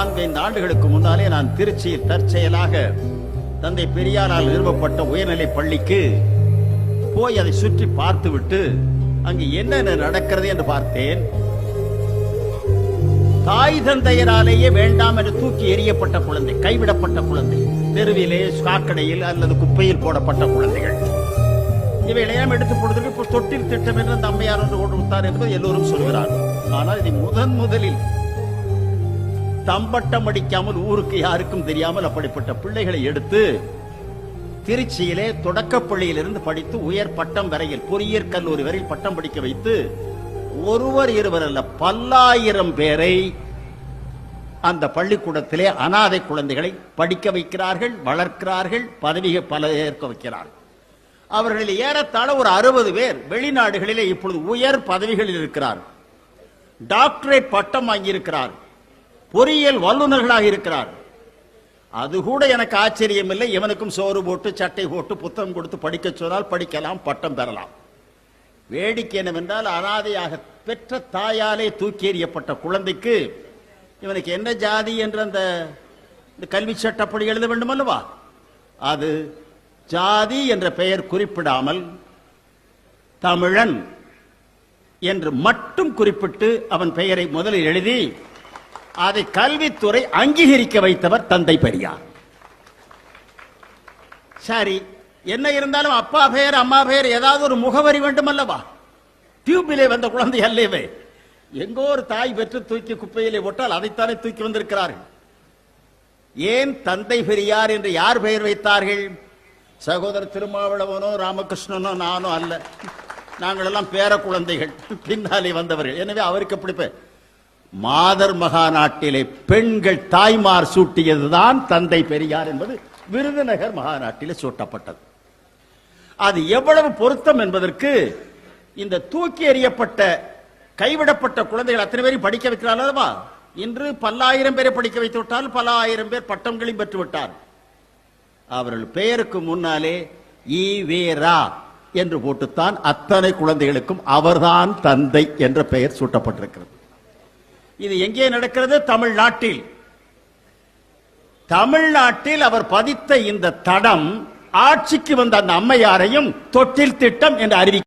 4-5 ஆண்டுகளுக்கு முன்னாலே நான் திருச்சியில் தற்செயலாக தந்தை பெரியாரால் நிறுவப்பட்ட உயர்நிலை பள்ளிக்கு போய் அதை சுற்றி பார்த்துவிட்டு அங்கு என்னென்ன நடக்கிறது என்று பார்த்தேன். தாய் தந்தையராலேயே வேண்டாம் என்று தூக்கி எறியப்பட்ட குழந்தை, கைவிடப்பட்ட குழந்தை, தெருவிலே சாக்கடையில் அல்லது குப்பையில் போடப்பட்ட குழந்தைகள், இவையெல்லாம் எடுத்து போடுவதற்கு தொட்டில் திட்டம் என்று அந்த அம்மையார் ஒன்று கொண்டு விட்டார் என்பது எல்லோரும் சொல்கிறார். ஆனால் இது முதலில் தம்பட்டம் அடிக்காமல் ஊருக்கு யாருக்கும் தெரியாமல் அப்படிப்பட்ட பிள்ளைகளை எடுத்து திருச்சியிலே தொடக்கப்பள்ளியிலிருந்து படித்து உயர் பட்டம் வரையில் பொறியியற் கல்லூரி வரையில் பட்டம் படிக்க வைத்து ஒருவர் இருவர் அல்ல பல்லாயிரம் பேரை அந்த பள்ளிக்கூடத்திலே அனாதை குழந்தைகளை படிக்க வைக்கிறார்கள், வளர்க்கிறார்கள், பதவிகள் பல ஏற்க வைக்கிறார்கள். அவர்களில் ஏறத்தாழ ஒரு 60 பேர் வெளிநாடுகளிலே இப்பொழுது உயர் பதவிகளில் இருக்கிறார், டாக்டரேட் பட்டம் வாங்கியிருக்கிறார், பொறியியல் வல்லுநர்களாக இருக்கிறார். அது கூட எனக்கு ஆச்சரியம் இல்லை. இவனுக்கும் சோறு போட்டு சட்டை போட்டு புத்தகம் கொடுத்து படிக்க சொன்னால் படிக்கலாம், பட்டம் பெறலாம். வேடிக்கை என்னவென்றால் அனாதையாக பெற்ற தாயாலே தூக்கி எறியப்பட்ட குழந்தைக்கு இவனுக்கு என்ன ஜாதி என்று அந்த கல்வி சட்டப்படி எழுத வேண்டும் அல்லவா? அது ஜாதி என்ற பெயர் குறிப்பிடாமல் தமிழன் என்று மட்டும் குறிப்பிட்டு அவன் பெயரை முதலில் எழுதி அதை கல்வித்துறை அங்கீகரிக்க வைத்தவர் தந்தை பெரியார். சரி, என்ன இருந்தாலும் அப்பா பெயர் அம்மா பெயர் ஏதாவது ஒரு முகவரி வேண்டும் அல்லவா? டியூபிலே வந்த குழந்தை அல்லவே, எங்கோ ஒரு தாய் பெற்று தூக்கி குப்பையிலே போட்டால் அதைத்தானே தூக்கி வந்திருக்கிறார்கள். ஏன் தந்தை பெரியார் என்று யார் பெயர் வைத்தார்கள்? சகோதரர் திருமாவளவனோ ராமகிருஷ்ணனோ நானோ அல்ல, நாங்கள் எல்லாம் பேர குழந்தைகள், பின்னாலே வந்தவர்கள். எனவே அவருக்கு எப்படி பேர்? மாதர் மகாநாட்டிலே பெண்கள் தாய்மார் சூட்டியதுதான் தந்தை பெரியார் என்பது விருதுநகர் மகாநாட்டிலே சூட்டப்பட்டது. அது எவ்வளவு பொருத்தம் என்பதற்கு இந்த தூக்கி எறியப்பட்ட கைவிடப்பட்ட குழந்தைகள் அத்தனை பேரையும் படிக்க வைக்கிறார்களா? இன்று பல்லாயிரம் பேரை படிக்க வைத்து விட்டால் பல ஆயிரம் பேர் பட்டங்களையும் பெற்று விட்டார். அவர்கள் பெயருக்கு முன்னாலே ஈவேரா என்று போட்டுத்தான் அத்தனை குழந்தைகளுக்கும் அவர்தான் தந்தை என்ற பெயர் சூட்டப்பட்டிருக்கிறது. இது எங்கே நடக்கிறது? தமிழ்நாட்டில். தமிழ்நாட்டில் அவர் பதித்த இந்த தடம் ஆட்சிக்கு வந்த அந்த அம்மையாரையும் தொட்டில் திட்டம் என்று அறிவிக்க